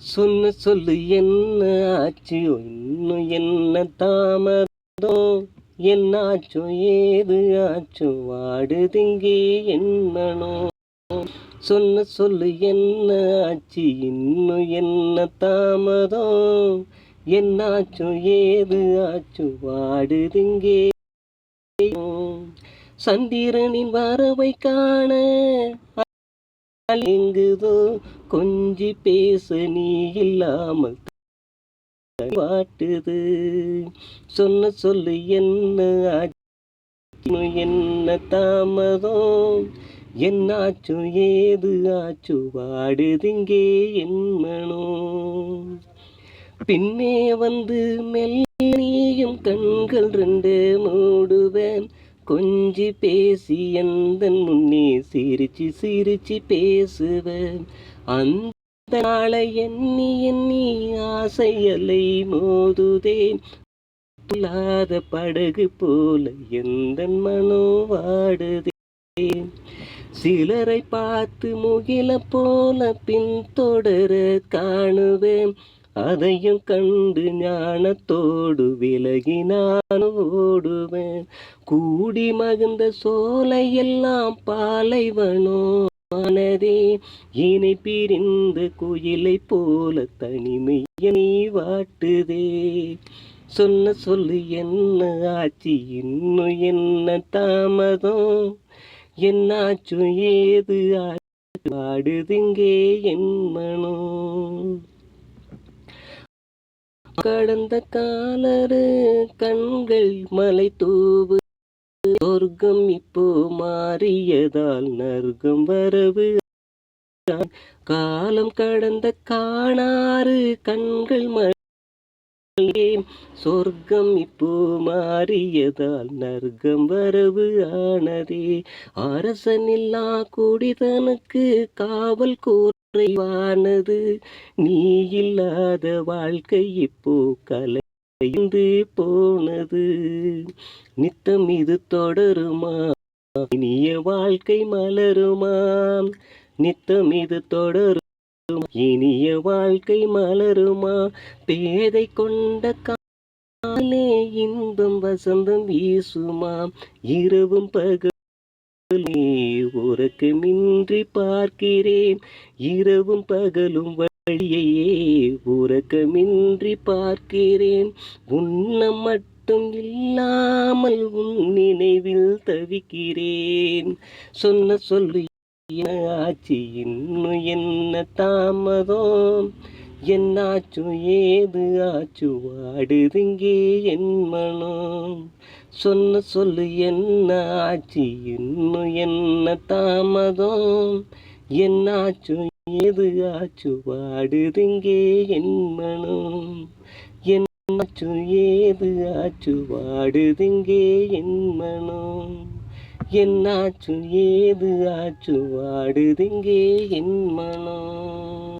சொன்ன சொல்லு என்ன ஆச்சு இன்னும் என்ன தாமதம் என்னாச்சோ ஏது ஆச்சோ வாடுதிங்கே என்னனோ சொன்ன சொல்லு என்ன ஆச்சு இன்னும் என்ன தாமதம் என்னாச்சோ ஏது ஆச்சோ வாடுதிங்கே சந்திரனின் வரவை காண எங்குதோ கொஞ்சி பேச நீ இல்லாமல் வாட்டுது சொன்ன சொல்லு என்ன ஆச்சு என்ன தாமதம் என்னாச்சு ஏது ஆச்சு வாடுதிங்கே என் மனோ பின்னே வந்து மெல்லியும் கண்கள் ரெண்டு மூடுவேன் கொஞ்சி பேசி எந்தன் முன்னே சிரிச்சு சிரிச்சு பேசுவேன் அந்த நாளை எண்ணி எண்ணி ஆசையலை மோதுதேன் புல்லாத படகு போல எந்தன் மனோ வாடுதே சிலரை பார்த்து முகில போல பின்தொடர காணுவேன் அதையும் கண்டு ஞானத்தோடு விலகி நான் ஓடுவேன் கூடி மகிழ்ந்த சோலையெல்லாம் பாலைவனோ ஆனதே இனி பிரிந்த குயிலை போல தனிமையை நீ வாட்டுதே சொன்ன சொல்லு என்ன ஆச்சு இன்னும் என்ன தாமதம் என்னாச்சு ஏது ஆச்சு வாடுதிங்கே என் மனோ கடந்த காலரு கண்கள் மலை தூவு சொர்க்கம் இப்போ மாறியதால் நர்க்கம் வரவு காலம் கடந்த காணாறு கண்கள் மலை சொர்க்கம் இப்போ மாறியதால் நர்க்கம் வரவு ஆனதே அரசனில்லா குடிதனுக்கு காவல் குறைவானது நீ இல்லாத வாழ்க்கை இப்போ கலைந்து போனது நித்தம் இது தொடருமா இனிய வாழ்க்கை மலருமா நித்தம் இது தொடரும் இனிய வாழ்க்கை மலருமா பேதை கொண்ட காலே இன்பம் வசந்தம் வீசுமா இரவும் பகல் உறக்கமின்றி பார்க்கிறேன் இரவும் பகலும் வழியையே உறக்கமின்றி பார்க்கிறேன் உன்னம் மட்டும் இல்லாமல் உன் நினைவில் தவிக்கிறேன் சொன்ன சொல்லு ஆச்சு இன்னும் என்ன தாமதம் என்னாச்சு ஏது ஆச்சு வாடுதிங்கே என் மனம் சொன்ன சொல்லு என்ன ஆச்சு இன்னும் என்ன தாமதம் என்னாச்சு ஏது ஆச்சு வாடுதிங்கே என் மனம் என்னாச்சு ஏது ஆச்சு வாடுதிங்கே என் மனம் என்னாச்சு ஏது ஆச்சு வாடுதிங்கே என் மனம்